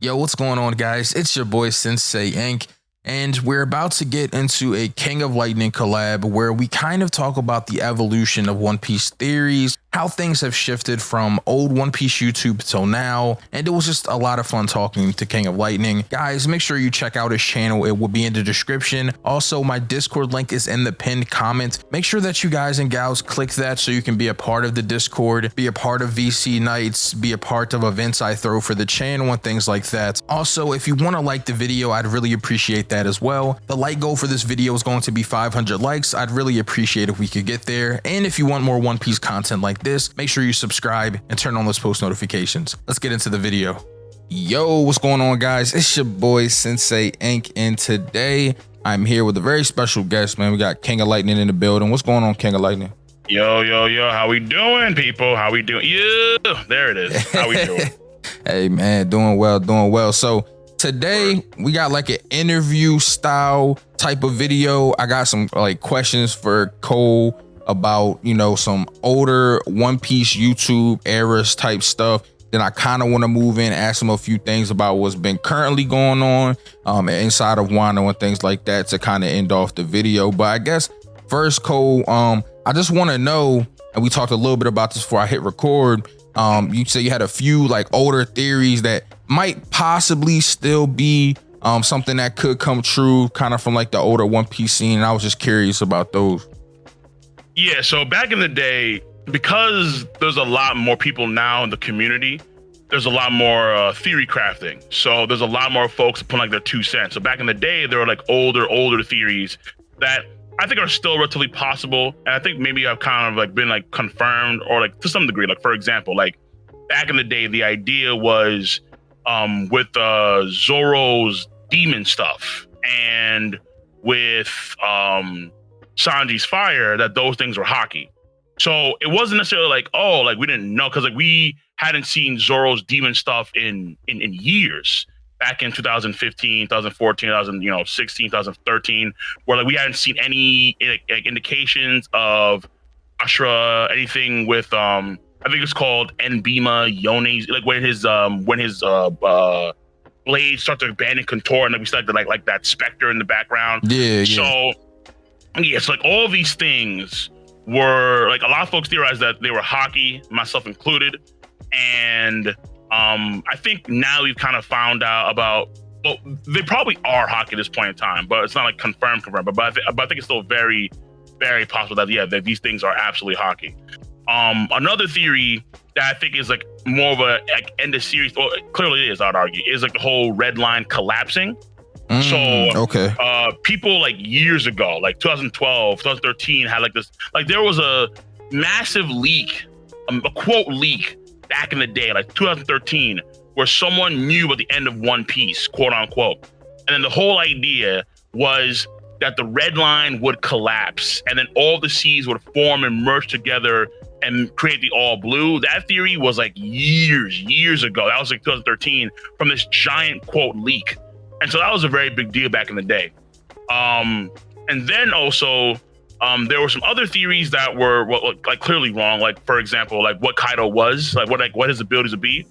Yo, what's going on, guys? It's your boy Synsei Inc. And we're about to get into a King of Lightning collab where we kind of talk about the evolution of One Piece theories, how things have shifted from old One Piece YouTube till now, and it was just a lot of fun talking to King of Lightning. Guys, make sure you check out his channel. It will be in the description. Also, my Discord link is in the pinned comment. Make sure that you guys and gals click that so you can be a part of the Discord, be a part of VC nights, be a part of events I throw for the channel and things like that. Also, if you want to like the video, I'd really appreciate that as well. The like goal for this video is going to be 500 likes. I'd really appreciate if we could get there. And if you want more One Piece content like this, make sure you subscribe and turn on those post notifications. Let's get into the video. Yo, what's going on, guys? It's your boy Synsei Inc. And today I'm here with a very special guest, man. We got King of Lightning in the building. What's going on, King of Lightning? Yo, how we doing, people? How we doing? Yeah, there it is. How we doing? Hey, man, doing well. So today we got like an interview style type of video. I got some like questions for Cole about, you know, some older One Piece YouTube eras type stuff. Then I kind of want to move in, ask him a few things about what's been currently going on inside of Wano and things like that to kind of end off the video. But I guess first, Cole, I just want to know, and we talked a little bit about this before I hit record. You say you had a few like older theories that might possibly still be something that could come true kind of from like the older One Piece scene. And I was just curious about those. Yeah, so back in the day, because there's a lot more people now in the community, there's a lot more theory crafting. So there's a lot more folks putting like their 2 cents. So back in the day, there were like older theories that I think are still relatively possible. And I think maybe I've kind of like been like confirmed or like to some degree, like for example, like back in the day, the idea was with Zoro's demon stuff and with Sanji's fire, that those things were hockey. So it wasn't necessarily like, oh, like we didn't know, because like we hadn't seen Zoro's demon stuff in years. Back in 2015, 2014, 2016, 2013, where like we hadn't seen any like indications of Ashura, anything with I think it's called Enbima Yone's, like when his blades start to abandon contour, and then we started like that specter in the background. Yeah. So yeah, it's like all these things were like, a lot of folks theorized that they were hockey, myself included, and I think now we've kind of found out about, well, they probably are hockey at this point in time, but it's not like confirmed. But I think it's still very, very possible that these things are absolutely hockey. Another theory that I think is like more of a like end of series, or clearly it is, I'd argue, is like the whole red line collapsing. Okay. People like years ago, like 2012, 2013, had like this, like there was a massive leak, a quote leak back in the day, like 2013, where someone knew about the end of One Piece, quote unquote. And then the whole idea was that the red line would collapse and then all the seas would form and merge together and create the all blue. That theory was like years ago. That was like 2013 from this giant quote leak. And so that was a very big deal back in the day. And then also, there were some other theories that were like clearly wrong. Like for example, like what Kaido was, like what his abilities would be.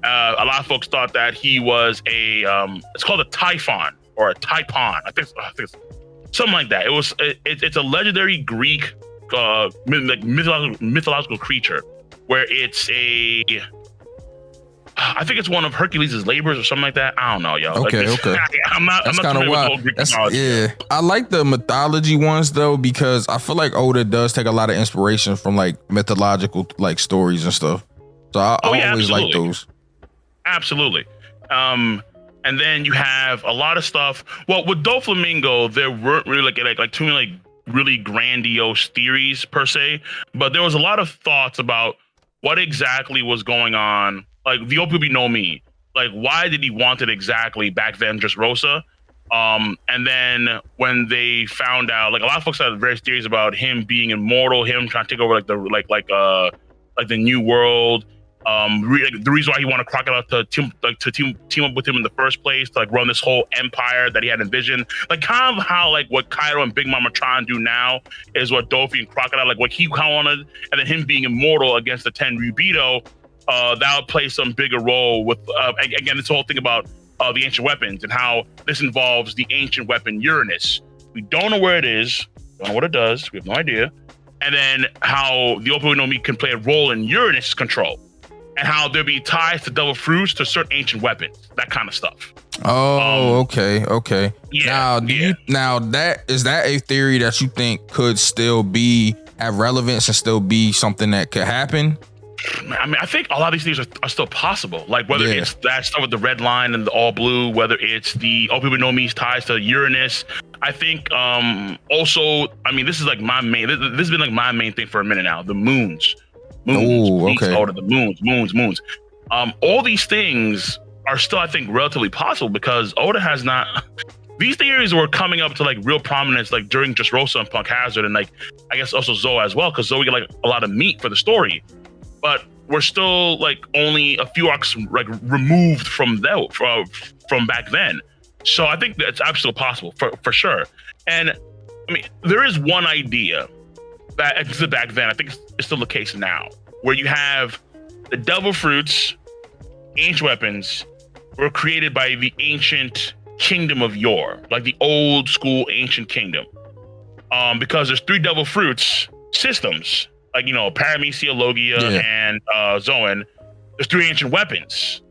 A lot of folks thought that he was it's called a Typhon or a Typon. I think it's something like that. It's a legendary Greek mythological creature where I think it's one of Hercules' labors or something like that. I don't know, yo. Okay. I'm not kind of wild. Yeah, I like the mythology ones though, because I feel like Oda does take a lot of inspiration from like mythological like stories and stuff. So I always like those. Absolutely. And then you have a lot of stuff. Well, with Doflamingo, there weren't really like too many like really grandiose theories per se, but there was a lot of thoughts about what exactly was going on. Like the OPB know me. Like, why did he want it exactly back then, just Rosa? And then when they found out, like a lot of folks had various theories about him being immortal, him trying to take over like the new world. The reason why he wanted Crocodile to team up with him in the first place, to like run this whole empire that he had envisioned. Like kind of how like what Kaido and Big Mama try and do now is what Dofi and Crocodile, like what he kind of wanted, and then him being immortal against the Ten Ryubito. That would play some bigger role with again this whole thing about the ancient weapons and how this involves the ancient weapon Uranus. We don't know where it is, don't know what it does, we have no idea. And then how the Open no Mi can play a role in Uranus control, and how there'll be ties to devil fruits to certain ancient weapons, that kind of stuff. Oh, okay. Yeah. Now that is that a theory that you think could still have relevance and still be something that could happen? I mean, I think a lot of these things are still possible. Like whether it's that stuff with the red line and the all blue, whether it's the Open no Mi's ties to Uranus. I think also, I mean, this is like my main. This has been like my main thing for a minute now. The moons. Oh, okay. Oda, the moons. All these things are still, I think, relatively possible because Oda has not. These theories were coming up to like real prominence like during just Rosa and Punk Hazard, and like I guess also Zoa as well, because Zoe get like a lot of meat for the story. But we're still like only a few arcs like removed from back then. So I think that's absolutely possible for sure. And I mean, there is one idea that existed back then. I think it's still the case now, where you have the devil fruits, ancient weapons were created by the ancient kingdom of yore, like the old school ancient kingdom. Because there's 3 devil fruits systems, like, you know, Paramecia, Logia, and Zoan. There's 3 ancient weapons.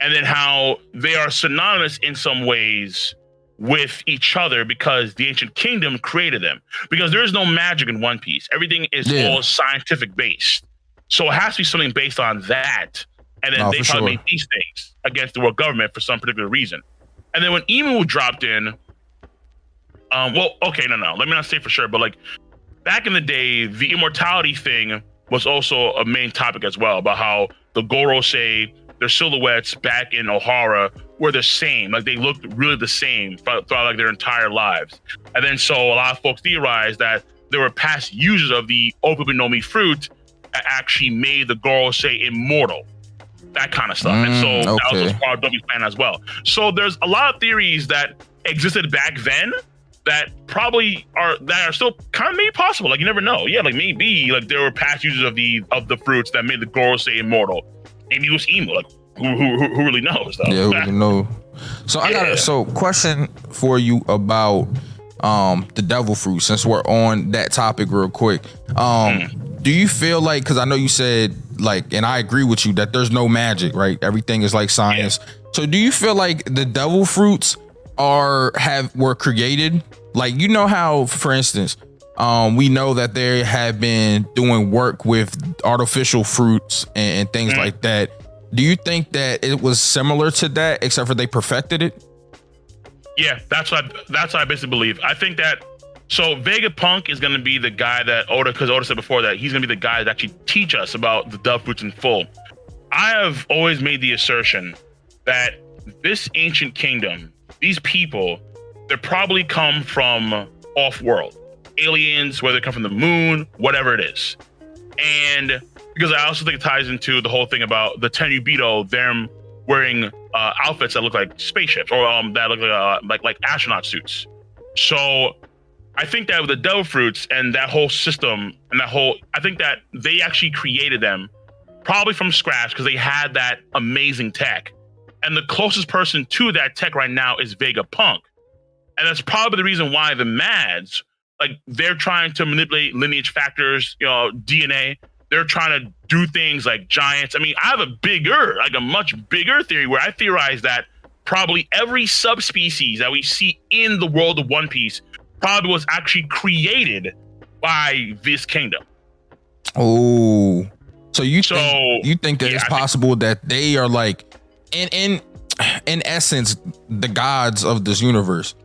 And then how they are synonymous in some ways with each other because the ancient kingdom created them. Because there is no magic in One Piece. Everything is all scientific based. So it has to be something based on that. And then they probably made these things against the world government for some particular reason. And then when Emu dropped in, let me not say for sure, but like back in the day, the immortality thing was also a main topic as well, about how the Gorosei, their silhouettes back in Ohara were the same. Like they looked really the same throughout like their entire lives. And then so a lot of folks theorized that there were past users of the Open no Mi fruit that actually made the Gorosei immortal. That kind of stuff. And so that was part of W's plan as well. So there's a lot of theories that existed back then that probably are still kind of maybe possible. Like you never know. Yeah, like maybe like there were past users of the fruits that made the Gorosei immortal. Maybe it was Emu. Like who really knows though? Yeah, who really know. So I got a question for you about the devil fruit, since we're on that topic real quick. Do you feel like, because I know you said like, and I agree with you that there's no magic, right? Everything is like science. So do you feel like the devil fruits were created? Like, you know how, for instance, we know that they have been doing work with artificial fruits and things like that. Do you think that it was similar to that, except for they perfected it? Yeah, that's what I basically believe. I think that. So Vegapunk is going to be the guy that because Oda said before that he's going to be the guy that actually teach us about the dove fruits in full. I have always made the assertion that this ancient kingdom, these people, they probably come from off-world. Aliens, whether they come from the moon, whatever it is. And because I also think it ties into the whole thing about the Tenryubito, them wearing outfits that look like spaceships or that look like astronaut suits. So I think that with the devil fruits and that whole system and I think that they actually created them probably from scratch because they had that amazing tech. And the closest person to that tech right now is Vegapunk. And that's probably the reason why the Mads, like they're trying to manipulate lineage factors, you know, DNA. They're trying to do things like giants. I mean, I have a much bigger theory where I theorize that probably every subspecies that we see in the world of One Piece probably was actually created by this kingdom. Oh, so you think that it's possible that they are like in essence the gods of this universe?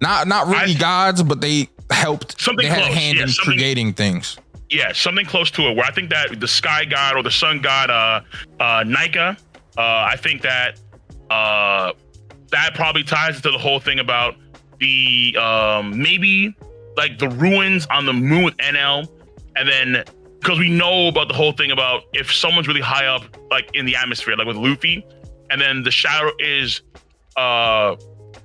Not really gods, but they helped. They had a hand in creating things. Yeah, something close to it. Where I think that the sky god or the sun god, Nika, I think that that probably ties into the whole thing about the maybe like the ruins on the moon with NL, and then because we know about the whole thing about if someone's really high up like in the atmosphere, like with Luffy, and then the shadow is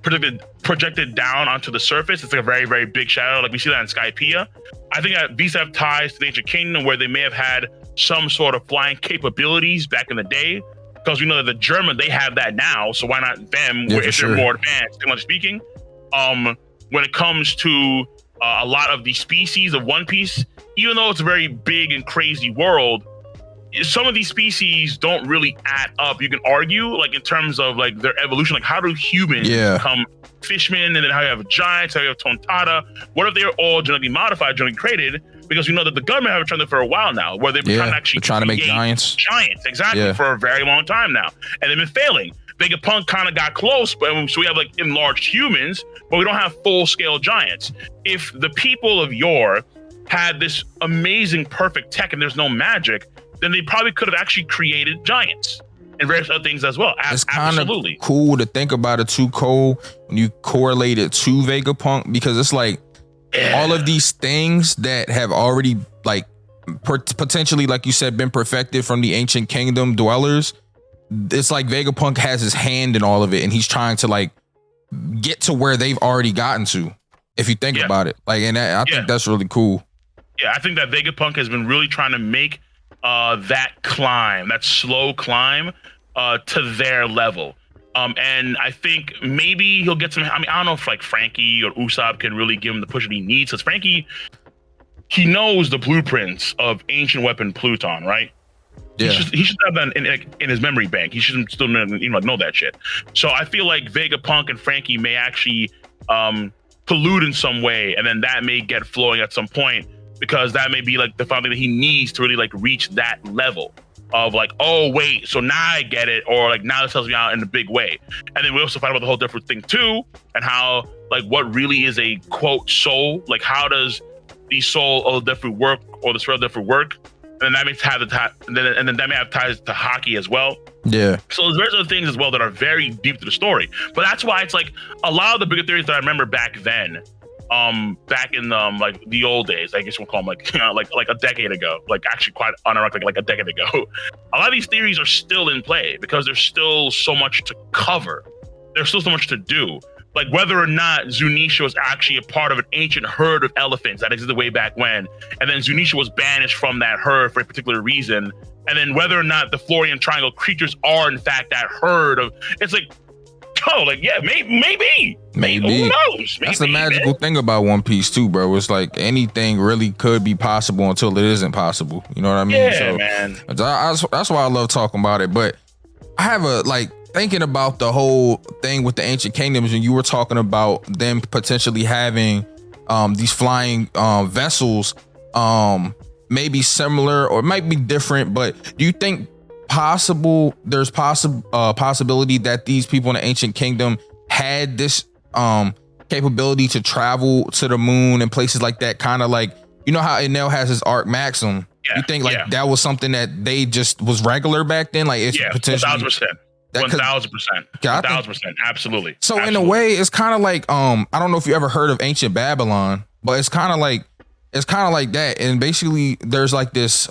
projected down onto the surface. It's like a very, very big shadow, like we see that in Skypiea. I think that these have ties to the ancient kingdom where they may have had some sort of flying capabilities back in the day. because we know that the German, they have that now, so why not them? Yeah, If they're more advanced, technically speaking. When it comes to a lot of the species of One Piece, even though it's a very big and crazy world, some of these species don't really add up. You can argue, like, in terms of like their evolution, like how do humans become fishmen, and then how you have giants, how you have Tontada. What if they're all genetically modified, genetically created? Because we know that the government have been trying to for a while now, where they've been trying to actually make giants. Exactly, for a very long time now, and they've been failing. Vegapunk kind of got close, but so we have like enlarged humans, but we don't have full-scale giants. If the people of yore had this amazing, perfect tech, and there's no magic, then they probably could have actually created giants and various other things as well. It's kind of cool to think about it too, Cole, when you correlate it to Vegapunk, because it's like all of these things that have already like potentially, like you said, been perfected from the ancient kingdom dwellers. It's like Vegapunk has his hand in all of it, and he's trying to like get to where they've already gotten to, if you think about it. Like, and I think that's really cool. Yeah, I think that Vegapunk has been really trying to make that climb, that slow climb, to their level. And I think maybe he'll get some. I mean, I don't know if like Frankie or Usopp can really give him the push that he needs, because Frankie, he knows the blueprints of ancient weapon Pluton, right? Yeah. He should have that in his memory bank. He should still know that shit. So I feel like Vegapunk and Frankie may actually collude in some way, and then that may get flowing at some point, because that may be like the foundation that he needs to really like reach that level of like, oh wait, so now I get it, or like now this helps me out in a big way. And then we also find about the whole different thing too, and how like what really is a quote soul, like how does the soul of the different work, or the spell of different work, and then that makes and then that may have ties to hockey as well. Yeah. So there's other things as well that are very deep to the story, but that's why it's like a lot of the bigger theories that I remember back then. Back in like the old days, I guess we'll call them like a decade ago, like actually quite unironically, like a decade ago. A lot of these theories are still in play because there's still so much to cover. There's still so much to do. Like whether or not Zunisha was actually a part of an ancient herd of elephants that existed way back when, and then Zunisha was banished from that herd for a particular reason, and then whether or not the Florian Triangle creatures are in fact that herd of, it's like, oh, like, yeah, maybe. Who knows? That's the magical thing about One Piece too, bro. It's like anything really could be possible until it isn't possible. You know what I mean? Yeah, so, man. That's why I love talking about it. But I have thinking about the whole thing with the ancient kingdoms, and you were talking about them potentially having these flying vessels, maybe similar or might be different. But do you think there's possibility that these people in the ancient kingdom had this capability to travel to the moon and places like that, kind of like, you know how Enel has his arc Maxim? You think like that was something that they just was regular back then? Like it's potentially 1,000%. 1,000%, absolutely. So in a way, it's kind of like I don't know if you ever heard of ancient Babylon, but it's kind of like that. And basically, there's like this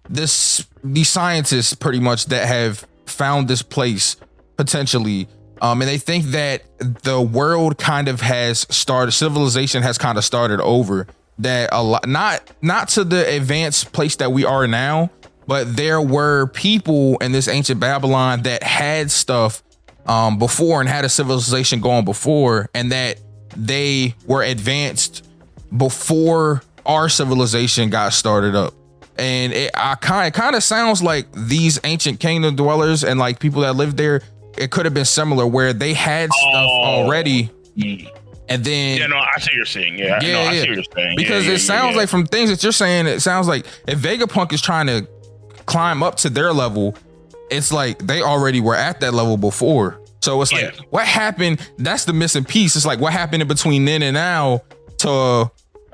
these scientists pretty much that have found this place potentially, and they think that the world kind of has started, civilization has kind of started over, that a lot, not to the advanced place that we are now, but there were people in this ancient Babylon that had stuff before and had a civilization going before, and that they were advanced before our civilization got started up. And it kind of sounds like these ancient kingdom dwellers and like people that lived there, it could have been similar where they had stuff already. And then I see what you're saying. I see what you're saying. Because it sounds like from things that you're saying, it sounds like if Vegapunk is trying to climb up to their level, it's like they already were at that level before. So it's like, what happened? That's the missing piece. It's like, what happened in between then and now to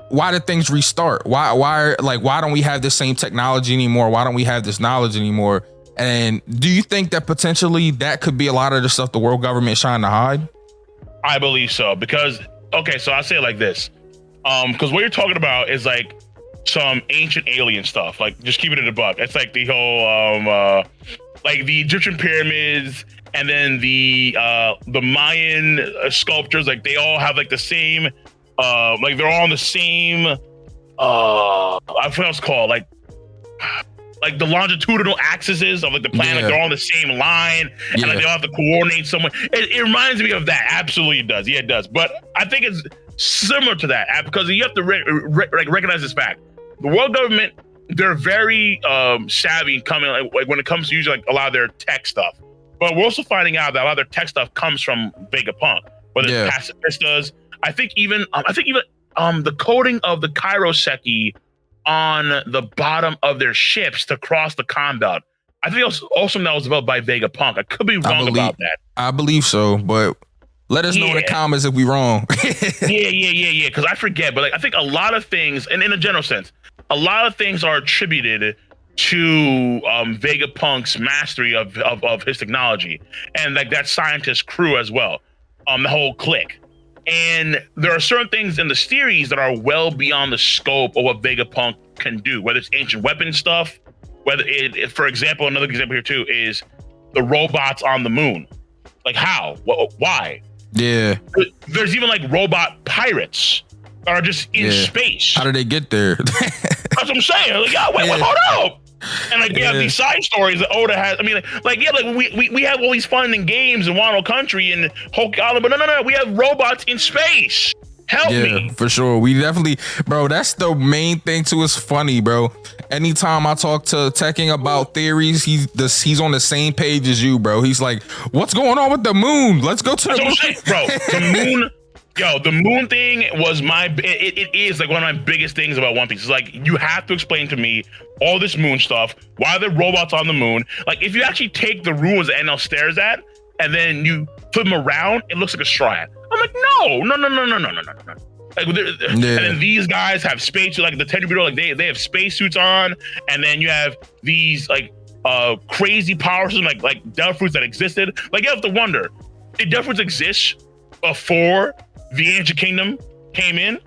why did things restart? Why don't we have this same technology anymore? Why don't we have this knowledge anymore? And do you think that potentially that could be a lot of the stuff the world government is trying to hide? I believe so, because so I'll say it like this. Because what you're talking about is like some ancient alien stuff, like just keep it in a buck. It's like the whole like the Egyptian pyramids, and then the Mayan sculptures, like they all have like the same like they're all on the same I forgot what it's called, like like the longitudinal axes of like the planet, they're all on the same line, and like they all have to coordinate somewhere. It reminds me of that. Absolutely, it does. Yeah, it does. But I think it's similar to that because you have to recognize this fact: the world government, they're very savvy in coming like when it comes to using like a lot of their tech stuff. But we're also finding out that a lot of their tech stuff comes from Vegapunk, whether it's pacifistas. I think even the coding of the Kairoseki on the bottom of their ships to cross the combat. I think it was also that was developed by Vegapunk. I could be wrong about that. I believe so, but let us know in the comments if we wrong. Yeah. Because I forget, but like I think a lot of things, and in a general sense, a lot of things are attributed to Vegapunk's mastery of his technology and like that scientist crew as well, the whole clique. And there are certain things in the series that are well beyond the scope of what Vegapunk can do, whether it's ancient weapon stuff, whether for example, another example here too is the robots on the moon. Like how? Why? Yeah. There's even like robot pirates that are just in space. How did they get there? That's what I'm saying. Like, wait, hold up. And like we have these side stories that Oda has. I mean, like we have all these fun and games in Wano Country and Hulk Island, but no, we have robots in space. Help me. For sure. We definitely, bro, that's the main thing too. It's funny, bro. Anytime I talk to Tekking about theories, he's on the same page as you, bro. He's like, what's going on with the moon? Let's go to the moon. Bro, the moon. Yo, the moon thing was it is like one of my biggest things about One Piece. It's like, you have to explain to me all this moon stuff. Why are there robots on the moon? Like, if you actually take the ruins that NL stares at and then you flip them around, it looks like a stride. I'm like, no. Like, and then these guys have space, like the Tenryubito, like they have spacesuits on, and then you have these like crazy power systems like Devil Fruits that existed. Like, you have to wonder, did Devil Fruits exist before the Ancient Kingdom came in?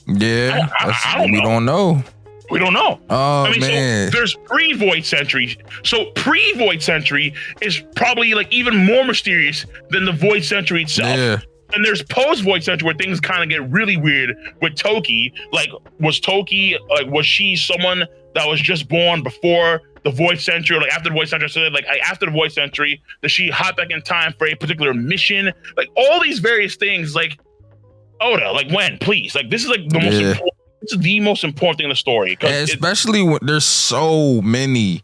Yeah, I don't know. We don't know. We don't know. Oh, I mean, man. So there's pre-Void Century. So pre-Void Century is probably like even more mysterious than the Void Century itself. Yeah. And there's post-Void Century where things kind of get really weird with Toki. Like, was she someone that was just born before the Void Century, or like after the Void Century? So like after the Void Century, does she hop back in time for a particular mission? Like, all these various things, like, Oda, like, when, please, like, this is like the most important. This is the most important thing in the story, especially when there's so many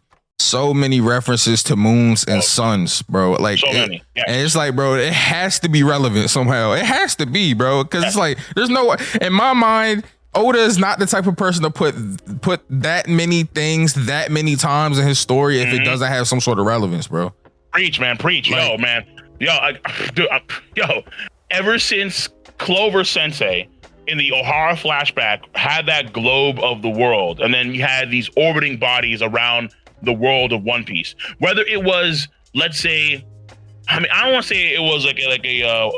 references to moons and suns, bro. Like, so many. Yeah. And it's like, bro, it has to be relevant somehow. It has to be, bro, because it's like there's no, in my mind, Oda is not the type of person to put that many things that many times in his story if it doesn't have some sort of relevance, bro. Preach, man, preach. Like, yo, ever since Clover Sensei in the Ohara flashback had that globe of the world, and then you had these orbiting bodies around the world of One Piece, whether it was, let's say, I mean, I don't want to say it was like a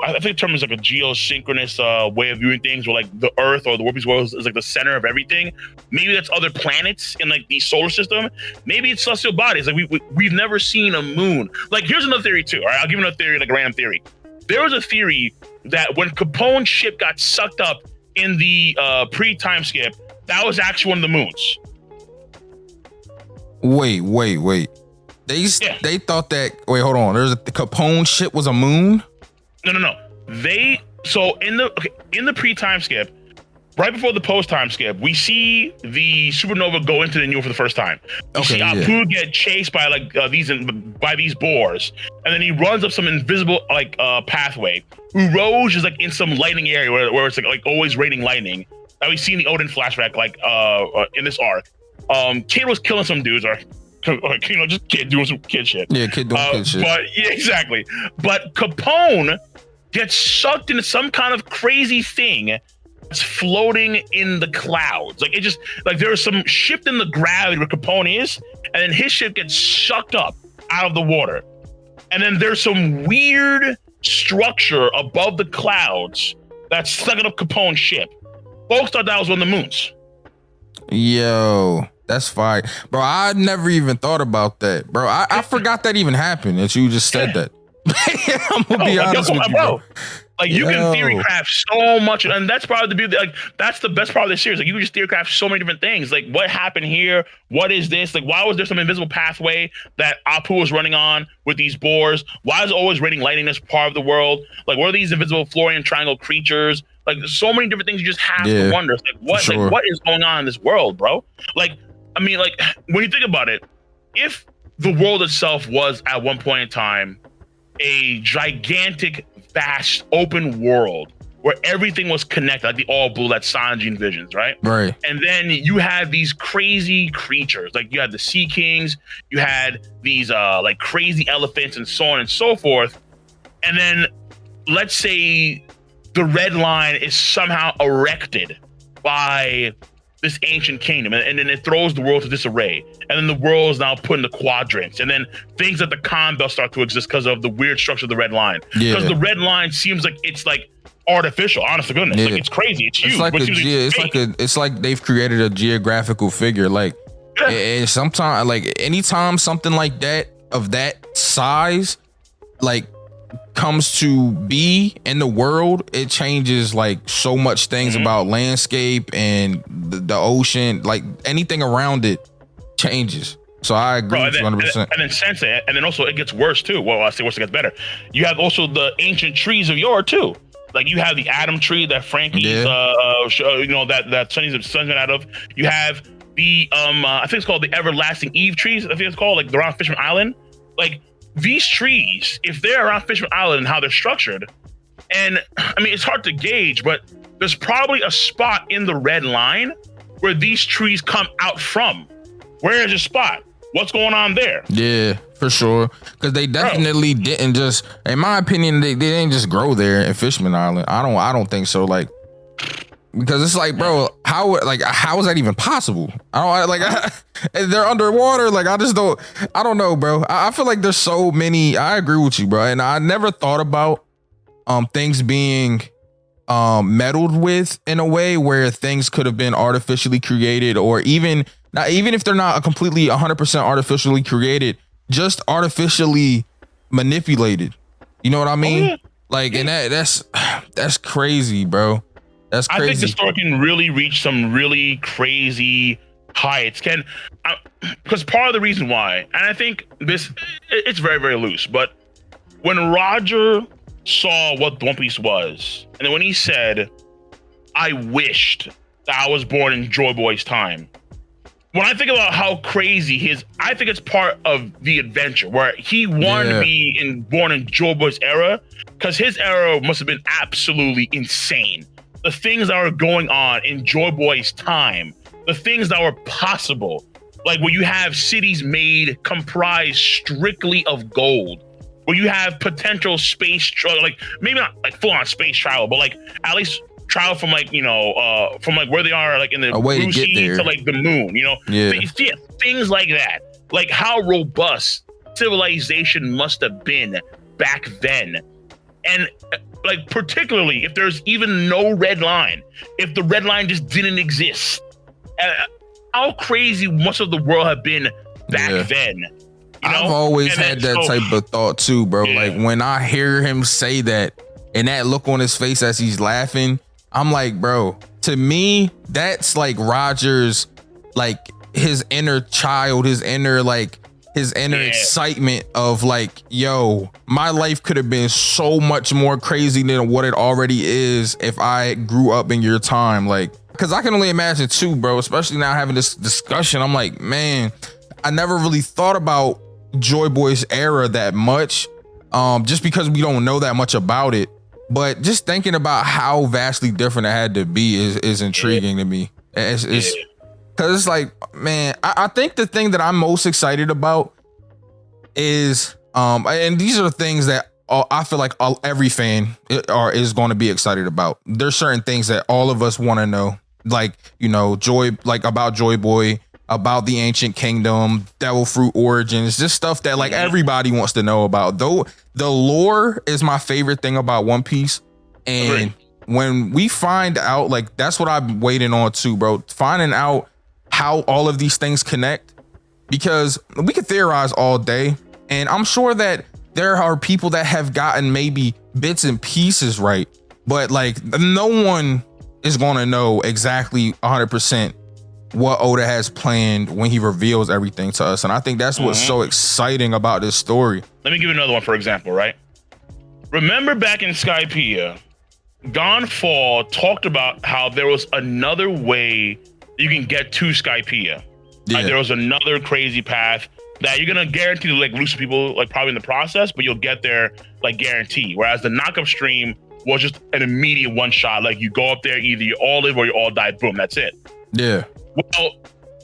I think the term is like a geosynchronous way of viewing things, where like the Earth or the One Piece world is like the center of everything. Maybe that's other planets in like the solar system. Maybe it's celestial bodies. Like we've never seen a moon. Like, here's another theory too. All right, I'll give you another theory, like a random theory. There was a theory that when Capone's ship got sucked up in the pre-time skip, that was actually one of the moons. Wait. They thought that. Wait, hold on. The Capone ship was a moon? No. So in the pre-time skip, right before the post-time skip, we see the supernova go into the New for the first time. We see Apu get chased by these boars, and then he runs up some invisible pathway. Uroge is like in some lightning area where it's like always raining lightning. That we see in the Odin flashback, in this arc. Kid was killing some dudes, or just kid doing some kid shit. Yeah, kid doing kid shit. But yeah, exactly. But Capone gets sucked into some kind of crazy thing that's floating in the clouds. Like, it just, like, there is some shift in the gravity where Capone is, and then his ship gets sucked up out of the water. And then there's some weird structure above the clouds that's sucking up Capone's ship. Folks thought that was one of the moons. Yo, that's fire, bro. I never even thought about that, bro. I forgot that even happened, that you just said that. I'm gonna be honest with you, bro. Like you can theory craft so much, and that's probably the beauty. Like that's the best part of this series. Like you can just theory craft so many different things. Like what happened here? What is this? Like why was there some invisible pathway that Apu was running on with these boars? Why is it always raining lightning in this part of the world? Like what are these invisible Florian triangle creatures? Like there's so many different things you just have to wonder. It's like what? Like what is going on in this world, bro? Like I mean, like when you think about it, if the world itself was at one point in time a gigantic, vast, open world where everything was connected, like the all blue that Sanji envisions, right? Right. And then you had these crazy creatures, like you had the Sea Kings, you had these like crazy elephants and so on and so forth. And then let's say the red line is somehow erected by this ancient kingdom, and then it throws the world to disarray, and then the world is now put into quadrants, and then things at the Khan Belt start to exist because of the weird structure of the red line. Because the red line seems like it's like artificial. Honest to goodness, like it's crazy. It's huge. It's like they've created a geographical figure. Like, and sometimes, like anytime something like that of that size, like comes to be in the world, it changes like so much things about landscape and the ocean, like anything around it changes. So I agree with you 100%. And then Synsei, and then also it gets worse too. Well, I say worse, it gets better. You have also the ancient trees of yore too. Like you have the Adam tree that Frankie's, that Sunny's been out of. You have the I think it's called the Everlasting Eve trees. I think it's called, like they're on Fisherman Island. Like these trees, if they're around Fisherman Island and how they're structured, and I mean it's hard to gauge, but there's probably a spot in the red line where these trees come out from. Where is the spot? What's going on there? Yeah, for sure. Because they definitely didn't just, in my opinion, they didn't just grow there in Fishman Island. I don't think so. Like, because it's like, bro, how is that even possible? They're underwater. Like, I don't know, bro. I feel like there's so many. I agree with you, bro. And I never thought about things being meddled with in a way where things could have been artificially created, or even if they're not completely 100% artificially created, just artificially manipulated. You know what I mean? Oh, yeah. Like, and that's crazy, bro. That's crazy. I think the story can really reach some really crazy heights. Because part of the reason why, and I think it's very, very loose, but when Roger saw what One Piece was, and then when he said, I wished that I was born in Joy Boy's time, when I think about how crazy I think it's part of the adventure where he wanted to be born in Joy Boy's era, because his era must have been absolutely insane. The things that were going on in Joy Boy's time, the things that were possible, like where you have cities comprised strictly of gold, where you have potential space travel, like maybe not like full on space travel, but like at least travel from like, from like where they are, like in the blue sea to like the moon, things like that. Like how robust civilization must have been back then. And like particularly if there's even no red line, if the red line just didn't exist, how crazy must of the world have been back then? I've always had that type of thought too, bro. Like when I hear him say that and that look on his face as he's laughing, I'm like, bro, to me, that's like Roger's, like his inner child, his inner excitement of like, yo, my life could have been so much more crazy than what it already is if I grew up in your time. Like, because I can only imagine too, bro, especially now having this discussion. I'm like, man, I never really thought about Joy Boy's era that much, just because we don't know that much about it. But just thinking about how vastly different it had to be is intriguing to me. It's because it's like, man, I think the thing that I'm most excited about is, and these are the things that I feel like every fan is going to be excited about. There's certain things that all of us want to know, like, about Joy Boy, about the ancient kingdom, devil fruit origins, just stuff that like everybody wants to know about. Though the lore is my favorite thing about One Piece. And when we find out, like, that's what I'm waiting on too, bro. Finding out how all of these things connect, because we could theorize all day. And I'm sure that there are people that have gotten maybe bits and pieces right, but like no one is going to know exactly 100% what Oda has planned when he reveals everything to us. And I think that's what's so exciting about this story. Let me give you another one, for example, right? Remember back in Skypiea, Gonfall talked about how there was another way you can get to Skypiea. Yeah. Like, there was another crazy path that you're gonna guarantee to like lose people like probably in the process, but you'll get there like guaranteed. Whereas the knockup stream was just an immediate one shot. Like you go up there, either you all live or you all die. Boom, that's it. Yeah. Well,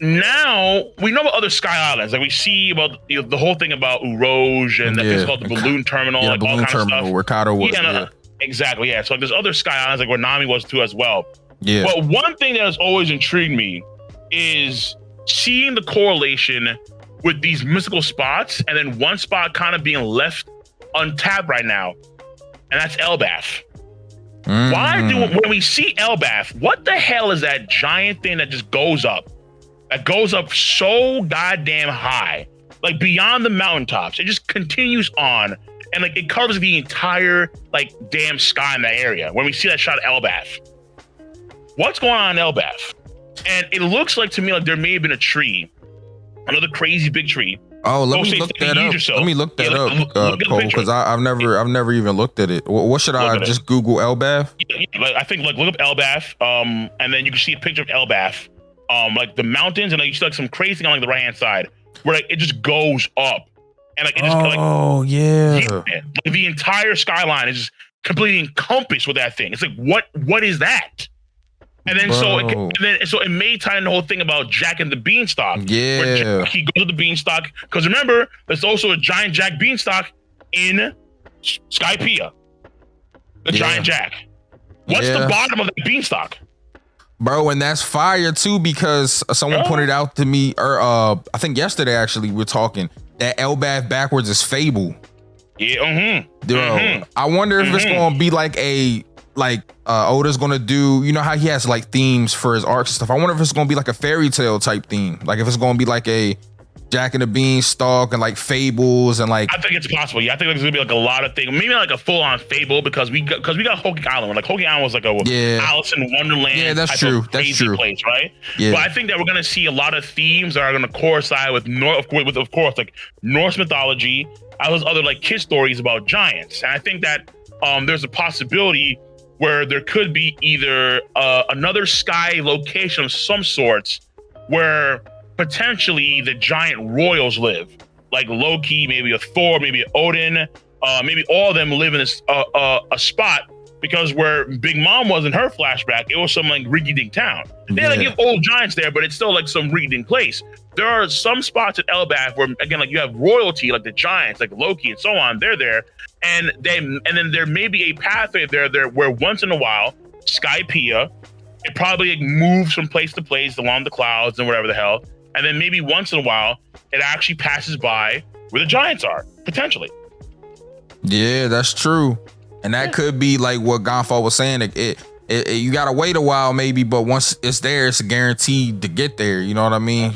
now we know about other sky islands. Like we see about the whole thing about Urouge and that it's called the balloon terminal, Yeah, like balloon all kind terminal of stuff. where Kaido was. Exactly. Yeah. So like, there's other sky islands like where Nami was too as well. Yeah. But one thing that has always intrigued me is seeing the correlation with these mystical spots, and then one spot kind of being left untapped right now, and that's Elbaf. When we see Elbaf, what the hell is that giant thing that just goes up? That goes up so goddamn high, like beyond the mountaintops. It just continues on, and like it covers the entire like damn sky in that area. When we see that shot of Elbaf, what's going on in Elbaf? And it looks like to me like there may have been a tree, another crazy big tree. Oh, let me look that up. Let me look that up, Cole, because I've never even looked at it. What should I just Google Elbaf? Like, I think like look up Elbaf, and then you can see a picture of Elbaf, like the mountains, and like you see like some crazy thing on like the right hand side where like it just goes up, and like it just like the entire skyline is just completely encompassed with that thing. It's like what is that? And then so it may tie in the whole thing about Jack and the Beanstalk. Yeah. Where Jack, he goes to the Beanstalk. Because remember, there's also a giant Jack Beanstalk in Skypiea. The giant Jack. What's the bottom of the Beanstalk? Bro, and that's fire too, because someone pointed out to me, or I think yesterday actually, we're talking that Elbaf backwards is Fable. Yeah. I wonder if it's gonna be like Oda's gonna do, you know how he has like themes for his arcs and stuff. I wonder if it's gonna be like a fairy tale type theme, like if it's gonna be like a Jack and the Beanstalk and like fables and like. I think it's possible. Yeah, I think there's gonna be like a lot of things. Maybe like a full on fable because we got Hoki Island. Like Hoki Island was like a Alice in Wonderland. Yeah, that's type true. Of crazy place, right? Yeah. But I think that we're gonna see a lot of themes that are gonna coincide with of course like Norse mythology, as well as other like kid stories about giants. And I think that there's a possibility where there could be either another sky location of some sorts where potentially the giant royals live, like Loki, maybe a Thor, maybe an Odin, maybe all of them live in this a spot, because where Big Mom was in her flashback, it was some like rinky-dink town. They had like old giants there, but it's still like some rinky-dink place. There are some spots at Elbaf where again, like you have royalty, like the giants, like Loki and so on. They're there, and then there may be a pathway there where once in a while, Skypiea, it probably like moves from place to place along the clouds and whatever the hell. And then maybe once in a while, it actually passes by where the giants are, potentially. Yeah, that's true. And that could be like what Gonfall was saying. You gotta wait a while maybe, but once it's there, it's guaranteed to get there. You know what I mean?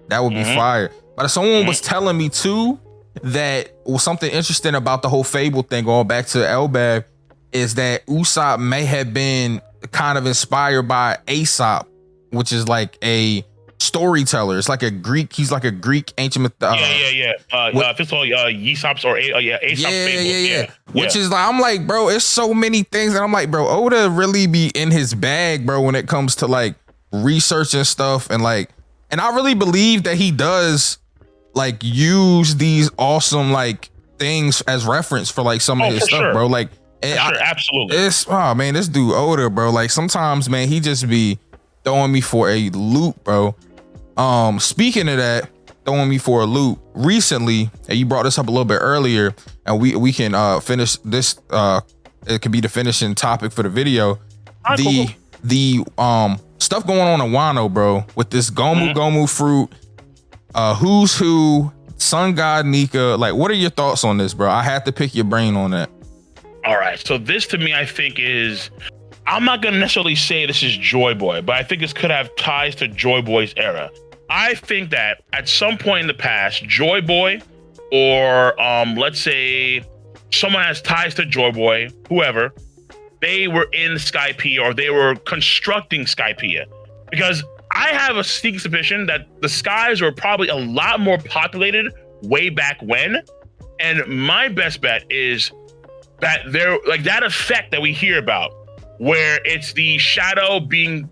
That would be fire. But someone was telling me too that was something interesting about the whole Fable thing, going back to Elbaf, is that Usopp may have been kind of inspired by Aesop, which is like a storyteller. It's like a Greek. He's like a Greek ancient myth. First of all, Aesop's or Aesop's Fable. Which is like, I'm like, bro, it's so many things, and I'm like, bro, Oda really be in his bag, bro, when it comes to like research and stuff, and like, and I really believe that he does like use these awesome like things as reference for like some of his stuff, bro. Like, absolutely. It's man, this dude Oda, bro. Like sometimes, man, he just be throwing me for a loop, bro. Speaking of that, throwing me for a loop recently, and you brought this up a little bit earlier, and we can finish this. It could be the finishing topic for the video. The stuff going on in Wano, bro, with this Gomu fruit. Who's who? Sun God Nika. Like, what are your thoughts on this, bro? I have to pick your brain on that. All right, so this to me, I think is. I'm not going to necessarily say this is Joy Boy, but I think this could have ties to Joy Boy's era. I think that at some point in the past, Joy Boy or let's say someone has ties to Joy Boy, whoever, they were in Skypiea or they were constructing Skypiea. Because I have a sneaking suspicion that the skies were probably a lot more populated way back when. And my best bet is that there, like that effect that we hear about, where it's the shadow being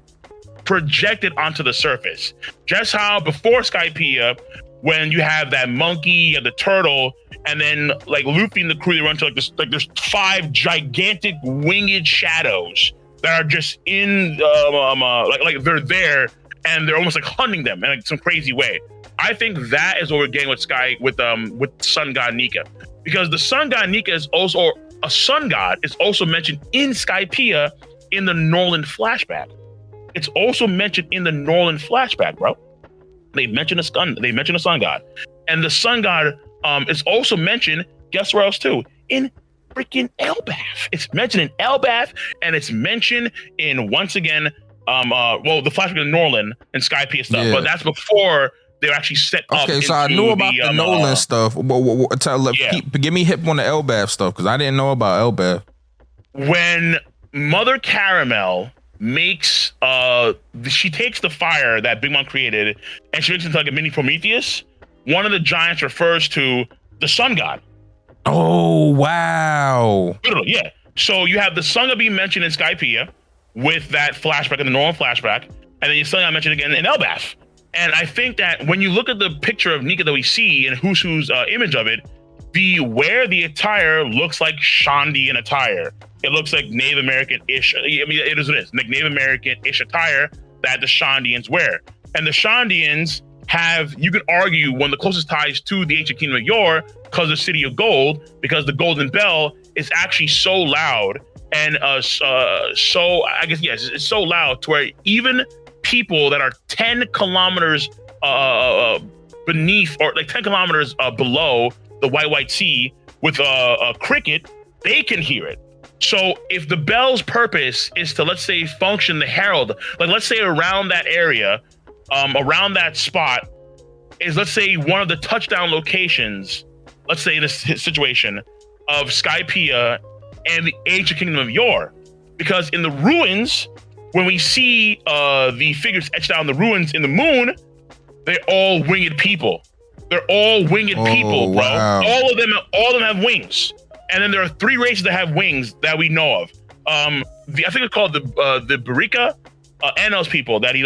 projected onto the surface. Just how before Skypiea, when you have that monkey and the turtle, and then like Luffy and the crew, they run to like this, like there's 5 gigantic winged shadows that are just in like they're there and they're almost like hunting them in like some crazy way. I think that is what we're getting with Sun God Nika, because the Sun God Nika is also a sun god, is also mentioned in Skypiea in the Norland flashback. It's also mentioned in the Norland flashback, bro. They mention a sun god, and the sun god is also mentioned. Guess where else too? In freaking Elbaf. It's mentioned in Elbaf, and it's mentioned in once again, the flashback in Norland and Skypiea stuff. Yeah. But that's before they were actually set up. Okay, so I knew about the Nolan stuff. Give me hip on the Elbaf stuff, because I didn't know about Elbaf. When Mother Caramel makes she takes the fire that Big Mom created and she makes it into like a mini Prometheus, one of the giants refers to the sun god. Oh wow. Literally, yeah. So you have the sun god being mentioned in Skypiea with that flashback in the normal flashback, and then you suddenly I mentioned again in Elbaf. And I think that when you look at the picture of Nika that we see and who's image of it, the attire looks like Shandian attire. It looks like Native American-ish. I mean, it is what it is. Like Native American-ish attire that the Shandians wear. And the Shandians have, you could argue, one of the closest ties to the ancient kingdom of Yor because of the City of Gold, because the Golden Bell is actually so loud and so, I guess, yes, it's so loud to where even people that are 10 kilometers beneath, or like 10 kilometers below the White Sea with a cricket, they can hear it. So if the bell's purpose is to, let's say, function the herald, like let's say around that area, around that spot is, let's say, one of the touchdown locations, let's say in this situation of Skypiea and the ancient kingdom of Yor, because in the ruins, when we see the figures etched out in the ruins in the moon, they're all winged people. They're all winged people, bro. Wow. All of them have wings. And then there are 3 races that have wings that we know of. I think it's called the Barika, Anos people that he's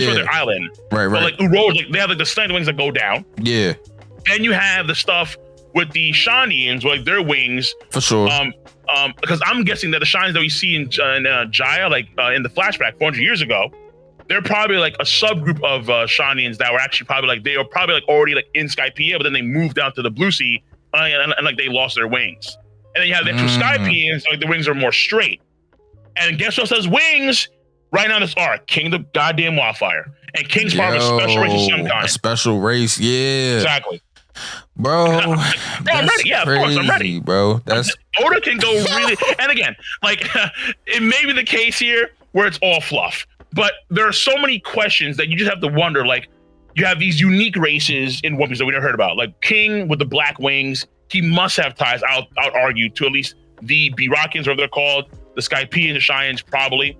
from their island. Right. But like Uro, like they have like the slanted wings that go down. Yeah. Then you have the stuff with the Shandians, like their wings. For sure. Because I'm guessing that the Shandians that we see in Jaya, like in the flashback 400 years ago, they're probably like a subgroup of Shandians that were actually probably like, they were probably like already like in Skypiea, but then they moved down to the Blue Sea and like they lost their wings. And then you have the actual Skypieans, like the wings are more straight. And guess what else has wings right now in this arc? King the goddamn Wildfire. And King's part of a special race of some kind. A special race, yeah. Exactly. Bro, I'm ready. Yeah, crazy, of course, I'm ready. Bro, that's Oda can go really, and again, like it may be the case here where it's all fluff, but there are so many questions that you just have to wonder. Like, you have these unique races in One Piece that we never heard about, like King with the black wings. He must have ties, I'll argue, to at least the Birakians, whatever they're called, the Skypians, the Cheyennes, probably.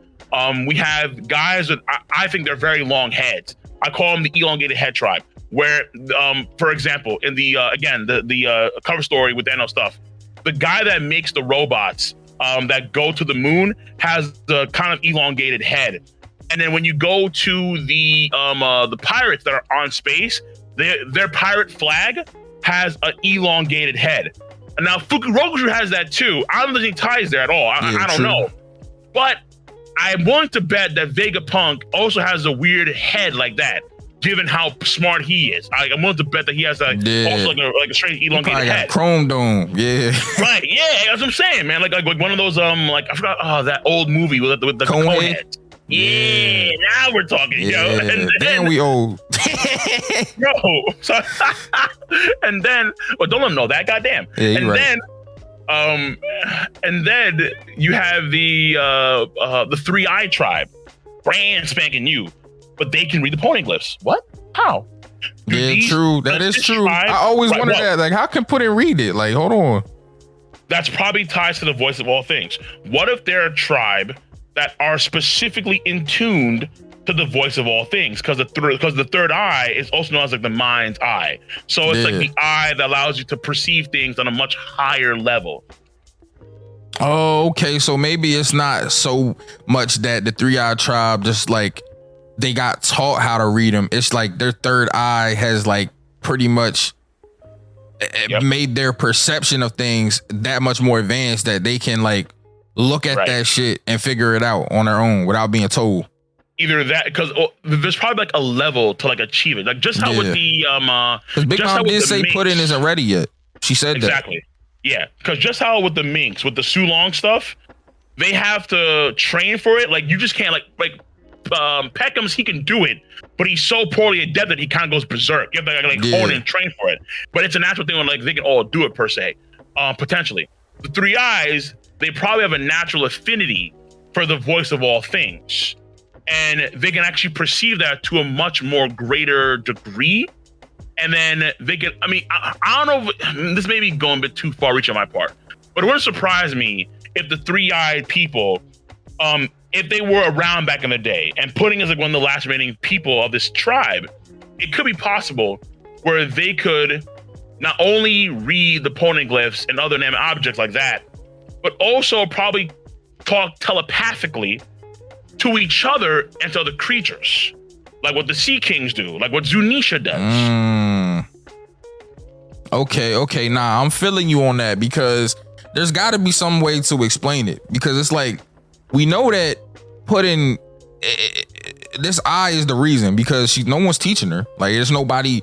We have guys that I think they're very long heads. I call them the elongated head tribe, where, for example, in the cover story with Dano stuff, the guy that makes the robots that go to the moon has the kind of elongated head. And then when you go to the pirates that are on space, their pirate flag has an elongated head. And now Fukuroku has that too. I don't think he ties there at all. I don't know. But I'm willing to bet that Vegapunk also has a weird head like that, given how smart he is. I'm willing to bet that he has also like a straight elongated head. Chrome dome, yeah. Right, yeah, that's what I'm saying, man. Like one of those I forgot that old movie with the cone head. Yeah, now we're talking, yo. And then we old. Bro. So, and then, well, don't let them know that, goddamn. Yeah, and right. And then you have the 3 Eye tribe, brand spanking new, but they can read the Ponyglyphs. What? How? Yeah, true. That is true. Tribe, I always wondered that. Like, how can Puddin read it? Like, hold on. That's probably ties to the voice of all things. What if they're a tribe that are specifically in tuned to the voice of all things? Because the third eye is also known as like the mind's eye. So it's like the eye that allows you to perceive things on a much higher level. Oh, okay. So maybe it's not so much that the three-eyed tribe just like they got taught how to read them. It's like their third eye has like pretty much made their perception of things that much more advanced that they can like look at that shit and figure it out on their own without being told. Either that, because there's probably like a level to like achieve it. Like just how with the because Big Mom did say Puddin isn't ready yet. She said exactly. Yeah, because just how with the minks, with the Sulong stuff, they have to train for it. Like you just can't like Peckham's, he can do it, but he's so poorly adept that he kind of goes berserk. You have to like hone and train for it. But it's a natural thing when like they can all do it per se, potentially. The three eyes, they probably have a natural affinity for the voice of all things, and they can actually perceive that to a much more greater degree. And then they can, I mean, I don't know if this may be going a bit too far reach on my part, but it wouldn't surprise me if the three-eyed people, if they were around back in the day, and Pudding is like one of the last remaining people of this tribe, it could be possible where they could not only read the ponyglyphs and other inanimate objects like that, but also probably talk telepathically to each other and to other creatures. Like what the Sea Kings do, like what Zunisha does. Okay. Nah, I'm feeling you on that because there's got to be some way to explain it. Because it's like, we know that Puddin, this eye is the reason because no one's teaching her. Like there's nobody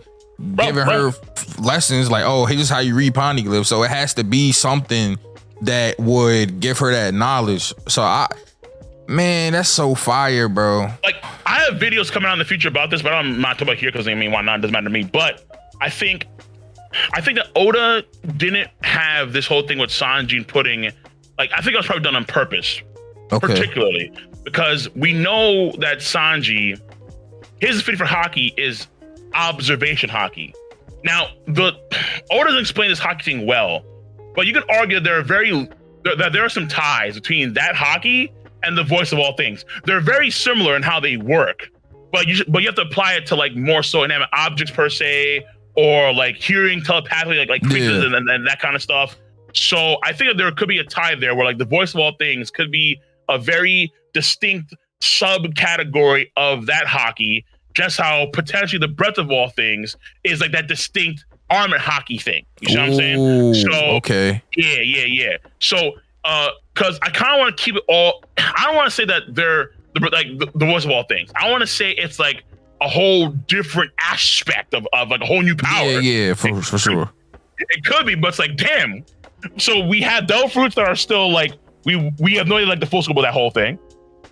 giving her lessons like, oh, here's how you read Ponyglyphs. So it has to be something that would give her that knowledge. So man, that's so fire, bro. Like I have videos coming out in the future about this, but I'm not talking about here because I mean, why not? It doesn't matter to me. But I think that Oda didn't have this whole thing with Sanji and Pudding. Like I think it was probably done on purpose, particularly because we know that Sanji, his affinity for hockey is observation hockey. Now, Oda doesn't explain this hockey thing well, but you could argue that there are some ties between that hockey and the voice of all things. They're very similar in how they work, but you have to apply it to like more so inanimate objects per se, or like hearing telepathically, like creatures and that kind of stuff. So I think that there could be a tie there where like the voice of all things could be a very distinct subcategory of that hockey, just how potentially the breath of all things is like that distinct armored hockey thing. You see what I'm saying? So yeah. So because I kind of want to keep it all. I don't want to say that they're the voice of all things. I want to say it's like a whole different aspect of like a whole new power. Yeah, for sure. It could be, but it's like, damn. So we have Devil Fruits that are still like we have no idea like the full scope of that whole thing.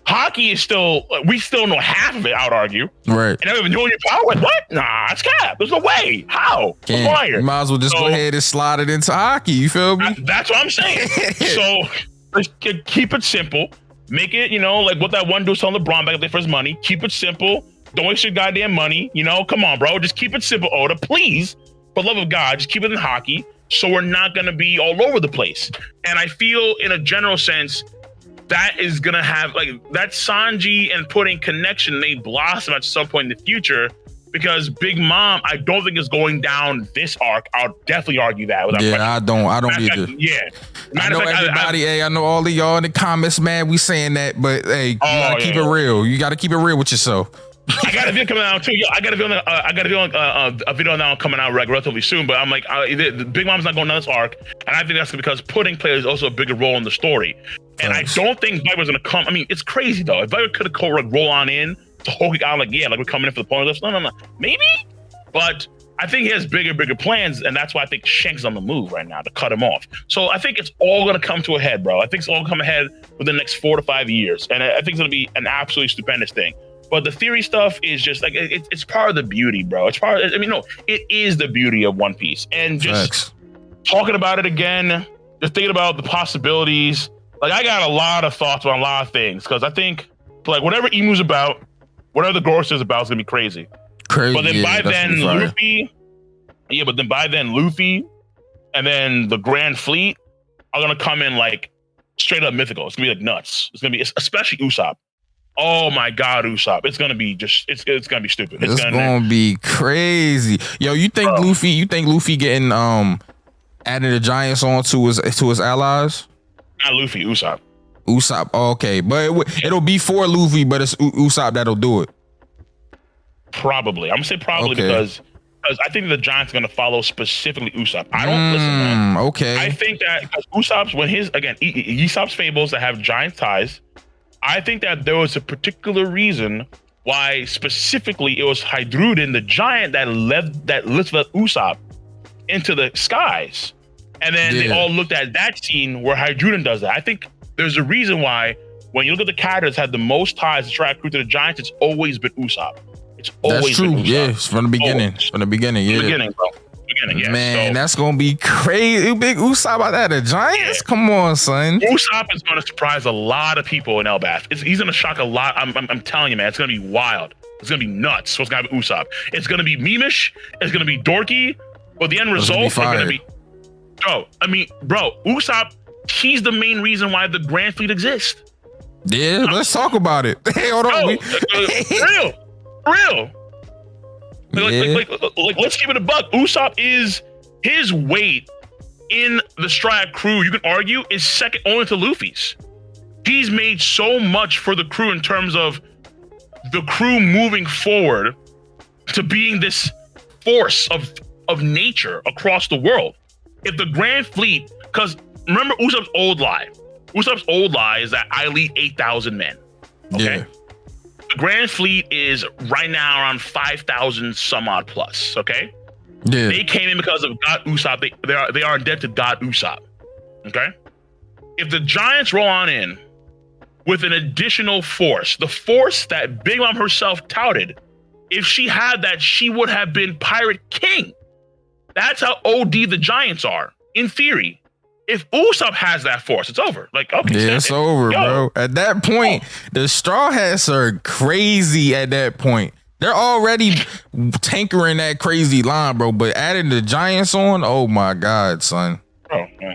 Hockey is still, we still know half of it, I would argue. Right. And even doing your power, like, what? Nah, it's cap. There's no way. How? You might as well just go ahead and slide it into hockey. You feel me? That's what I'm saying. So let's keep it simple. Make it, like what that one dude was telling LeBron back up there for his money. Keep it simple. Don't waste your goddamn money. Come on, bro. Just keep it simple, Oda. Please, for the love of God, just keep it in hockey. So we're not going to be all over the place. And I feel in a general sense, that is going to have like that Sanji and Pudding connection may blossom at some point in the future, because Big Mom, I don't think is going down this arc. I'll definitely argue that. I don't either. Yeah. I know everybody, I know all of y'all in the comments, man, we saying that, but hey, you gotta keep it real. You gotta keep it real with yourself. I got a video coming out too. I got a video now coming out relatively soon. But I'm like, the Big Mom's not going down this arc, and I think that's because Pudding plays also a bigger role in the story. And I don't think Viper's gonna come. I mean, it's crazy though. If Viper could have roll on in to Hulk out, like we're coming in for the Ponyglyphs. No, maybe. But I think he has bigger plans, and that's why I think Shanks is on the move right now to cut him off. So I think it's all gonna come to a head, bro. I think it's all gonna come ahead within the next 4 to 5 years, and I think it's gonna be an absolutely stupendous thing. But the theory stuff is just like it's part of the beauty, bro. It's part. It is the beauty of One Piece, and just talking about it again, just thinking about the possibilities. Like I got a lot of thoughts on a lot of things, because I think like whatever Emu's about, whatever the Gorse is about, is gonna be crazy. Crazy. But then by then Luffy, Luffy and then the Grand Fleet are gonna come in like straight up mythical. It's gonna be like nuts. It's gonna be, especially Usopp. Oh my God, Usopp! It's gonna be it's gonna be stupid. It's gonna be crazy. Yo, you think Luffy? You think Luffy getting adding the Giants on to his allies? Not Luffy, Usopp. Usopp, okay, but it'll be for Luffy, but it's Usopp that'll do it. Probably, I'm gonna say probably because I think the Giants are gonna follow specifically Usopp. I don't listen, man. Okay. I think that because Usopp's Usopp's fables that have giant ties. I think that there was a particular reason why specifically it was Hydruden, the giant, that lifted Usopp into the skies. And then they all looked at that scene where Hydruden does that. I think there's a reason why when you look at the characters that had the most ties to try to recruit to the Giants, it's always been Usopp. It's always been Usopp. Yes, from the beginning. Always. From the beginning, yeah. From the beginning, bro. Yeah. Man, that's gonna be crazy. Big Usopp out there, the Giants. Come on, son. Usopp is gonna surprise a lot of people in Elbaf. He's gonna shock a lot. I'm telling you, man. It's gonna be wild. It's gonna be nuts. What's gonna happen with Usopp? It's gonna be memeish. It's gonna be dorky. But the end result is gonna be. Bro, Usopp. He's the main reason why the Grand Fleet exists. Yeah, let's talk about it. Hey, hold on. Real. Like, let's keep it a buck. Usopp is his weight in the Stride crew. You can argue is second only to Luffy's. He's made so much for the crew in terms of the crew moving forward to being this force of nature across the world. If the Grand Fleet, because remember Usopp's old lie. Usopp's old lie is that I lead 8,000 men. Okay. Yeah. The Grand Fleet is right now around 5,000 some odd plus. Okay. Yeah. They came in because of God Usopp. They are indebted to God Usopp. Okay. If the Giants roll on in with an additional force, the force that Big Mom herself touted, if she had that, she would have been Pirate King. That's how OD the Giants are, in theory. If Usopp has that force, it's over. Like, okay, yeah, it's over, bro. At that point, the Straw Hats are crazy. At that point, they're already tankering that crazy line, bro. But adding the Giants on, oh my God, son.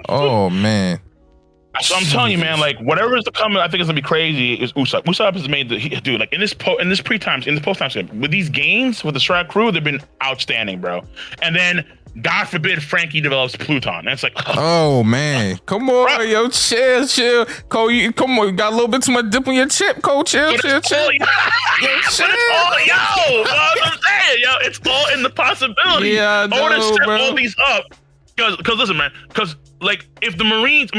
Oh man. So I'm telling you, man, like whatever is to come, I think it's gonna be crazy. Is Usopp? Usopp has made dude, like in this post time with these games with the Stride crew, they've been outstanding, bro. And then God forbid Frankie develops Pluton. And it's like, oh man, come on, bro. Yo, chill, Cole. You come on, you got a little bit too much dip on your chip, Cole. Chill. Yo, what I'm saying, yo, it's all in the possibility. Yeah, I know, set bro. all these up, because listen, man, because like if the Marines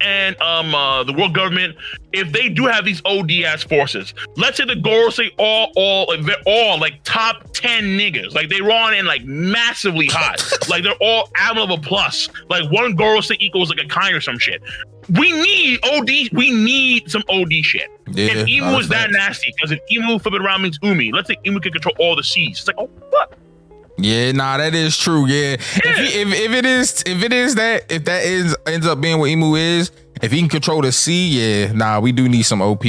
and the world government, if they do have these OD-ass forces, let's say the Goro say they're all like top 10 niggas, like they run in like massively hot, like they're all admirable plus, like one Goro say equals like a kind or some shit. We need OD. We need some OD shit. Yeah, if Imu is that nasty, because if Imu flip it around means Umi, let's say Imu can control all the seas. It's like, oh fuck. Yeah, nah, that is true. Yeah, if that ends up being what Imu is, if he can control the sea, yeah, nah, we do need some OP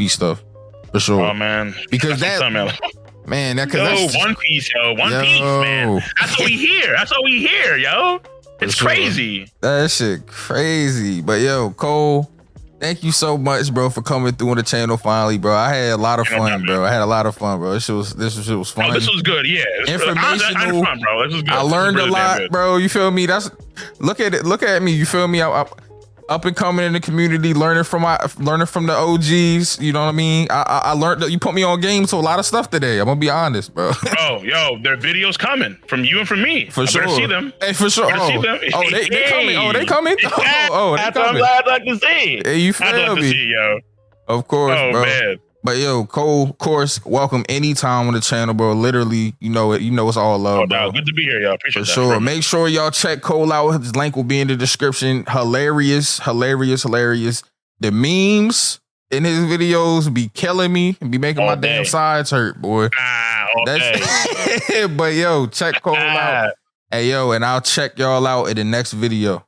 stuff for sure. Oh man, because that's One Piece, man. That's what we hear. Yo. It's crazy. That shit crazy. But yo, Cole, thank you so much, bro, for coming through on the channel finally, bro. I had a lot of fun, bro. This shit was fun. Oh, this was good, yeah. Informational. I had fun, bro. This was good. I learned a lot, bro. You feel me? Look at me. You feel me? I up and coming in the community, learning from the OGs. You know what I mean? I learned that you put me on game to a lot of stuff today. I'm gonna be honest, bro. Oh, yo, there are videos coming from you and from me. For sure. See them. Hey, for sure. See them. They coming. Oh, they coming. That's what I'm glad I can see. Hey, you feel me? To see, yo. Of course, bro. Man. But yo, Cole, of course, welcome anytime on the channel, bro. Literally, you know it's all love, bro. Good to be here, y'all. Appreciate that. For sure. Make sure y'all check Cole out. His link will be in the description. Hilarious. The memes in his videos be killing me and be making my damn sides hurt, boy. But yo, check Cole out. Hey yo, and I'll check y'all out in the next video.